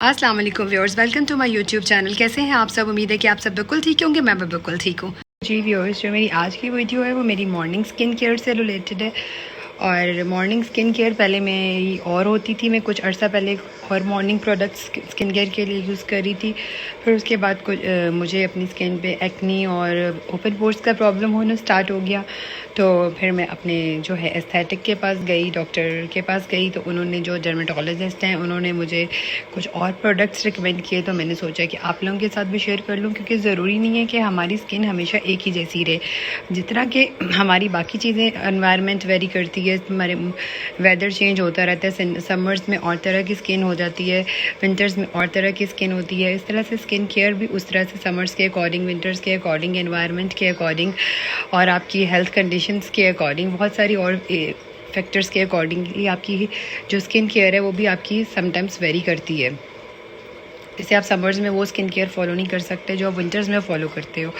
अस्सलाम वालेकुम viewers, welcome to my YouTube channel. कैसे हैं आप सब? उम्मीद है कि आप सब बिल्कुल ठीक होंगे। मैं भी बिल्कुल ठीक हूँ जी। व्यूअर्स, जो मेरी आज की वीडियो है वो मेरी मॉर्निंग स्किन केयर से रिलेटेड है। और मॉर्निंग स्किन केयर पहले मेरी और होती थी, मैं कुछ अर्सा पहले और मॉर्निंग प्रोडक्ट्स स्किन केयर के लिए यूज़ कर रही थी। फिर उसके बाद कुछ मुझे अपनी स्किन पे एक्नी और ओपन पोर्स का प्रॉब्लम होना स्टार्ट हो गया। तो फिर मैं अपने जो है एस्थेटिक के पास गई, डॉक्टर के पास गई। तो उन्होंने, जो डर्मेटोलॉजिस्ट हैं, उन्होंने मुझे कुछ और प्रोडक्ट्स रिकमेंड किए। तो मैंने सोचा कि आप लोगों के साथ भी शेयर कर लूँ, क्योंकि ज़रूरी नहीं है कि हमारी स्किन हमेशा एक ही जैसी रहे। जितना कि हमारी बाकी चीज़ें, एनवायरनमेंट वेरी करती है, हमारे वेदर चेंज होता रहता है। समर्स में और तरह की स्किन हो जाती है, विंटर्स में और तरह की स्किन होती है। इस तरह से स्किन केयर भी उस तरह से समर्स के अकॉर्डिंग, विंटर्स के अकॉर्डिंग, एनवायरनमेंट के अकॉर्डिंग और आपकी हेल्थ कंडीशंस के अकॉर्डिंग, बहुत सारी और फैक्टर्स के अकॉर्डिंगली आपकी जो स्किन केयर है वो भी आपकी समटाइम्स वेरी करती है। जैसे आप समर्स में वो स्किन केयर फॉलो नहीं कर सकते जो आप विंटर्स में फॉलो करते हो।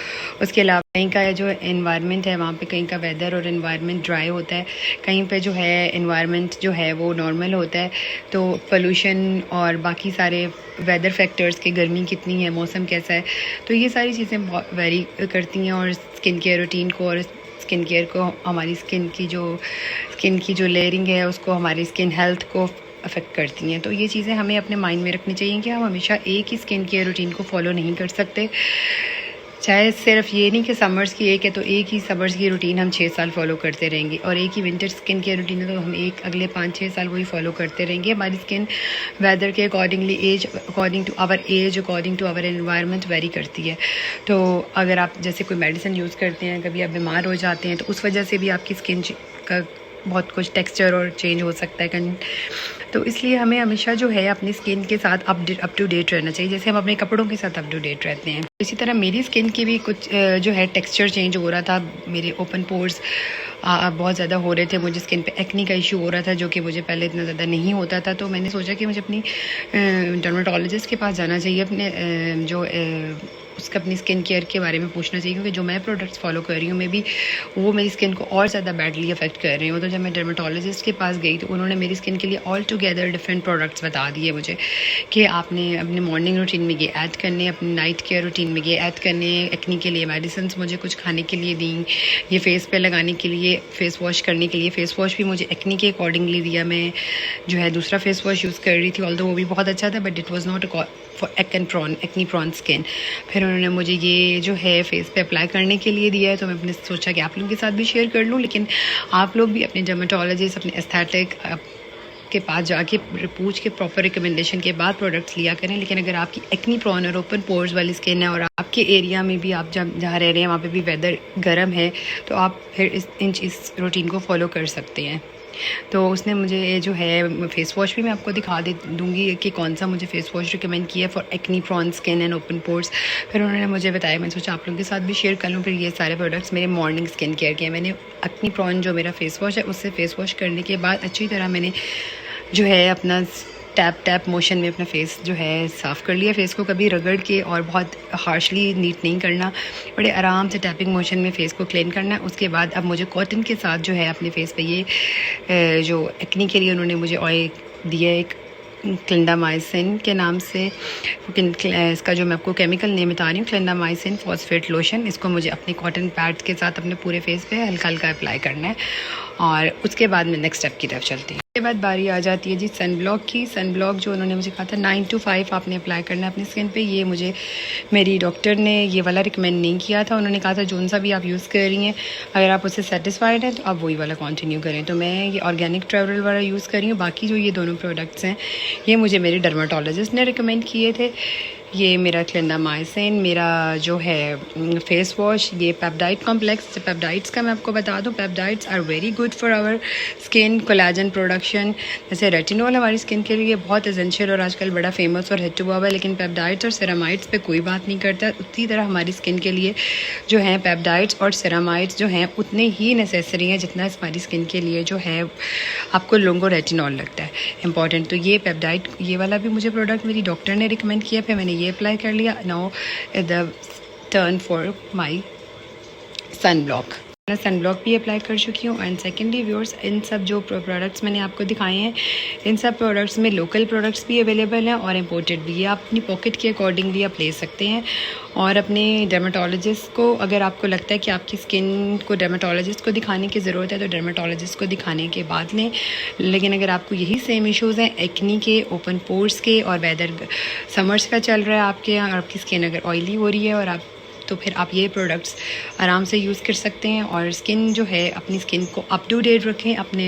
उसके अलावा कहीं का जो एनवायरनमेंट है, वहाँ पे कहीं का वेदर और एनवायरनमेंट ड्राई होता है, कहीं पे जो है एनवायरनमेंट जो है वो नॉर्मल होता है। तो पोल्यूशन और बाकी सारे वेदर फैक्टर्स के, गर्मी कितनी है, मौसम कैसा है, तो ये सारी चीज़ें बहुत वेरी करती हैं और स्किन केयर रूटीन को और स्किन केयर को, हमारी स्किन की जो लेयरिंग है उसको, हमारी स्किन हेल्थ को अफेक्ट करती हैं। तो ये चीज़ें हमें अपने माइंड में रखनी चाहिए कि हम हमेशा एक ही स्किन केयर रूटीन को फॉलो नहीं कर सकते। चाहे सिर्फ ये नहीं कि समर्स की एक है तो एक ही समर्स की रूटीन हम 6 साल फॉलो करते रहेंगे, और एक ही विंटर स्किन केयर रूटीन है तो हम एक अगले 5-6 साल वही फॉलो करते रहेंगे। हमारी स्किन वेदर के accordingly, as according to our age, according to our environment vary करती है। तो अगर आप जैसे कोई मेडिसिन यूज़ करते हैं, कभी आप बीमार हो जाते हैं, तो उस वजह से भी आपकी स्किन का बहुत कुछ टेक्सचर और चेंज हो सकता है। तो इसलिए हमें हमेशा जो है अपनी स्किन के साथ अप टू डेट रहना चाहिए, जैसे हम अपने कपड़ों के साथ अप टू डेट रहते हैं। इसी तरह मेरी स्किन की भी कुछ जो है टेक्सचर चेंज हो रहा था। मेरे ओपन पोर्स बहुत ज़्यादा हो रहे थे, मुझे स्किन पे एक्नी का इशू हो रहा था, जो कि मुझे पहले इतना ज़्यादा नहीं होता था। तो मैंने सोचा कि मुझे अपनी डर्मेटोलॉजिस्ट के पास जाना चाहिए, अपने जो उसका अपनी स्किन केयर के बारे में पूछना चाहिए, क्योंकि जो मैं प्रोडक्ट्स फॉलो कर रही हूँ, मैं भी वो मेरी स्किन को और ज़्यादा बैडली अफेक्ट कर रही हूँ। तो जब मैं डर्मेटोलॉजिस्ट के पास गई तो उन्होंने मेरी स्किन के लिए ऑल टुगेदर डिफरेंट प्रोडक्ट्स बता दिए मुझे कि आपने अपने मॉर्निंग रूटीन में ये ऐड करने, अपनी नाइट केयर रूटीन में ये ऐड करने। एक्नी के लिए मेडिसिन मुझे कुछ खाने के लिए दी, ये फेस पे लगाने के लिए, फेस वॉश करने के लिए फेस वॉश भी मुझे एक्नी के अकॉर्डिंगली दिया। मैं जो है दूसरा फेस वॉश यूज़ कर रही थी, ऑल्दो वो भी बहुत अच्छा था, but it was not for acne prone skin. फिर उन्होंने मुझे ये जो है फेस पे अप्लाई करने के लिए दिया है। तो मैं अपने सोचा कि आप लोगों के साथ भी शेयर कर लूँ, लेकिन आप लोग भी अपने डर्मेटोलॉजिस्ट, अपने एस्थेटिक के पास जाके पूछ के प्रॉपर रिकमेंडेशन के बाद प्रोडक्ट्स लिया करें। लेकिन अगर आपकी एक्नी प्रॉन और ओपन पोर्स वाली स्किन है और आपके एरिया में भी, आप जहाँ रह रहे हैं वहाँ पे भी वेदर गर्म है, तो आप फिर इस रूटीन को फॉलो कर सकते हैं। तो उसने मुझे जो है फेस वॉश भी मैं आपको दिखा दूँगी कि कौन सा मुझे फेस वॉश रिकमेंड किया for acne prone skin and open pores. फिर उन्होंने मुझे बताया, मैंने सोचा आप लोगों के साथ भी शेयर कर लूँ। फिर ये सारे प्रोडक्ट्स मेरे मॉर्निंग स्किन केयर के हैं। मैंने एक्नी प्रॉन जो मेरा फेस वॉश है, उससे फेस वॉश करने के बाद अच्छी तरह मैंने जो है अपना टैप मोशन में अपना फेस जो है साफ़ कर लिया। फेस को कभी रगड़ के और बहुत हार्शली नीट नहीं करना, बड़े आराम से टैपिंग मोशन में फेस को क्लीन करना है। उसके बाद अब मुझे कॉटन के साथ जो है अपने फेस पे ये जो एक्नी के लिए उन्होंने मुझे ऑयल दिया, एक क्लिंडामाइसिन के नाम से, इसका जो मैं आपको केमिकल नेम बता रही हूँ, क्लिंडामाइसिन फॉस्फेट लोशन। इसको मुझे अपने कॉटन पैड्स के साथ अपने पूरे फेस पे हल्का हल्का अप्लाई करना है, और उसके बाद मैं नेक्स्ट स्टेप की तरफ चलती हूँ। उसके बाद बारी आ जाती है जी सन ब्लॉक की। सन ब्लॉक जो उन्होंने मुझे कहा था 9 to 5 आपने अप्लाई करना है अपनी स्किन पे, ये मुझे मेरी डॉक्टर ने ये वाला रिकमेंड नहीं किया था। उन्होंने कहा था जोन सा भी आप यूज़ कर रही हैं, अगर आप उससे सेटिस्फाइड हैं तो आप वही वाला कंटिन्यू करें। तो मैं ये ऑर्गेनिक ट्रैवल वाला यूज़ कर रही हूँ। बाकी जो ये दोनों प्रोडक्ट्स हैं, ये मुझे मेरे डर्मेटोलॉजिस्ट ने रिकमेंड किए थे। ये मेरा क्लिंडामाइसिन, मेरा जो है फेस वॉश, ये पेप्टाइड कॉम्प्लेक्स। पेप्टाइड्स का मैं आपको बता दूं, peptides are very good for our skin, collagen production. जैसे रेटिनॉल हमारी स्किन के लिए बहुत एसेंशियल और आजकल बड़ा फेमस और हिट हुआ हुआ है, लेकिन पेप्टाइड्स और सेरामाइड्स पे कोई बात नहीं करता। उसी तरह हमारी स्किन के लिए जो है पेप्टाइड्स और सेरामाइड्स जो हैं उतने ही नेसेसरी हैं जितना हमारी स्किन के लिए जो है आपको लोगों को रेटिनॉल लगता है इंपॉर्टेंट। तो ये पेप्टाइड, ये वाला भी मुझे प्रोडक्ट मेरी डॉक्टर ने रिकमेंड किया, फिर मैंने ये अप्लाई कर लिया। Now the turn for my sun block. मैं सन ब्लॉक भी अप्लाई कर चुकी हूँ। एंड सेकेंडली व्यूअर्स, इन सब जो प्रोडक्ट्स मैंने आपको दिखाए हैं, इन सब प्रोडक्ट्स में लोकल प्रोडक्ट्स भी अवेलेबल हैं और इम्पोर्टेड भी। ये आप अपनी पॉकेट के अकॉर्डिंगली आप ले सकते हैं। और अपने डर्माटोलॉजिस्ट को, अगर आपको लगता है कि आपकी स्किन को डर्माटोलॉजिस्ट को दिखाने की ज़रूरत है तो डर्माटोलॉजिस्ट को दिखाने के बाद लें। लेकिन अगर आपको यही सेम इश्यूज़ हैं, एक्नी के, ओपन पोर्स के, और वेदर समर्स का चल रहा है आपके यहाँ, और आपकी स्किन अगर ऑयली हो रही है और आप, तो फिर आप ये प्रोडक्ट्स आराम से यूज़ कर सकते हैं। और स्किन जो है, अपनी स्किन को अप टू डेट रखें अपने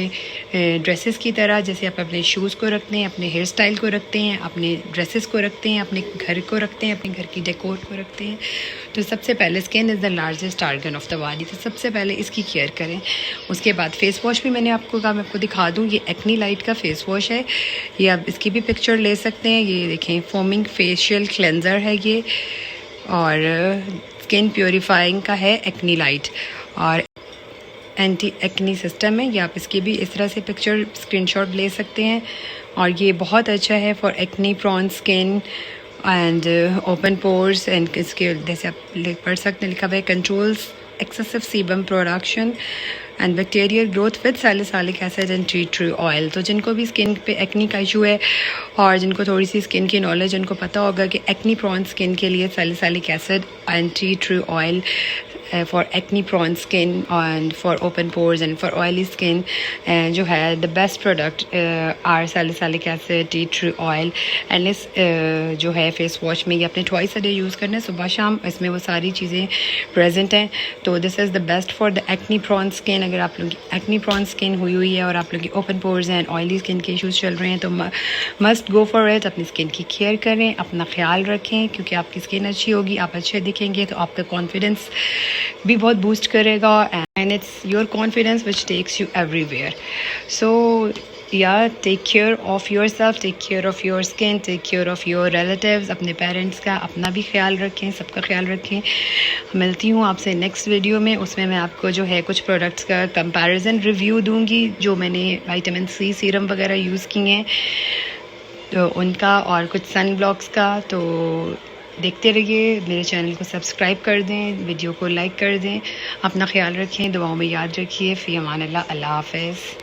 ड्रेसेस की तरह, जैसे आप अपने शूज़ को रखते हैं, अपने हेयर स्टाइल को रखते हैं, अपने ड्रेसेस को रखते हैं, अपने घर को रखते हैं, अपने घर की डेकोर को रखते हैं। तो सबसे पहले skin is the largest organ of the body, तो सबसे पहले इसकी केयर करें। उसके बाद फेस वॉश भी मैंने आपको कहा, मैं आपको दिखा दूँ। ये एक्नी लाइट का फेस वॉश है, ये आप इसकी भी पिक्चर ले सकते हैं। ये देखें, फोमिंग फेशियल क्लेंजर है ये, और स्किन प्योरीफाइंग का है एक्नी लाइट, और एंटी एक्नी सिस्टम है। ये आप इसकी भी इस तरह से पिक्चर स्क्रीनशॉट ले सकते हैं। और ये बहुत अच्छा है for acne prone skin and open pores. And इसके जैसे आप पढ़ सकते हैं, लिखा हुआ है controls excessive sebum production and bacterial growth with salicylic acid and tea tree oil. तो जिनको भी स्किन पे एक्नी का इशू है और जिनको थोड़ी सी स्किन की नॉलेज, उनको पता होगा कि एक्नी प्रॉन स्किन के लिए salicylic acid and tea tree oil for acne prone skin and for open pores and for oily skin जो है, the best product are salicylic acid, tea tree oil. And इस जो है face wash में ये अपने ट्वाइस अ डे यूज़ करना है, सुबह शाम। इसमें वो सारी चीज़ें प्रेजेंट हैं। तो this is the best for the acne prone skin. अगर आप लोगों की एक्नी प्रॉन स्किन हुई है और आप लोगों की open pores and oily skin के इशूज़ चल रहे हैं, तो मस्ट गो फॉर इट। अपनी स्किन की केयर करें, अपना ख्याल रखें, क्योंकि आपकी स्किन अच्छी होगी, आप अच्छे दिखेंगे तो आपका कॉन्फिडेंस भी बहुत बूस्ट करेगा। And it's your confidence which takes you everywhere. So yeah take care of your self, take care of your skin, take care of your relatives, अपने पेरेंट्स का, अपना भी ख्याल रखें, सबका ख्याल रखें। मिलती हूँ आपसे नेक्स्ट वीडियो में। उसमें मैं आपको जो है कुछ प्रोडक्ट्स का कंपैरिजन रिव्यू दूंगी, जो मैंने विटामिन सी सीरम वगैरह यूज़ किए हैं तो उनका, और कुछ सन ब्लॉक्स का। तो देखते रहिए, मेरे चैनल को सब्सक्राइब कर दें, वीडियो को लाइक कर दें, अपना ख्याल रखें, दुआओं में याद रखिए। फ़ी अमान अल्लाह, अल्लाह हाफ़िज़।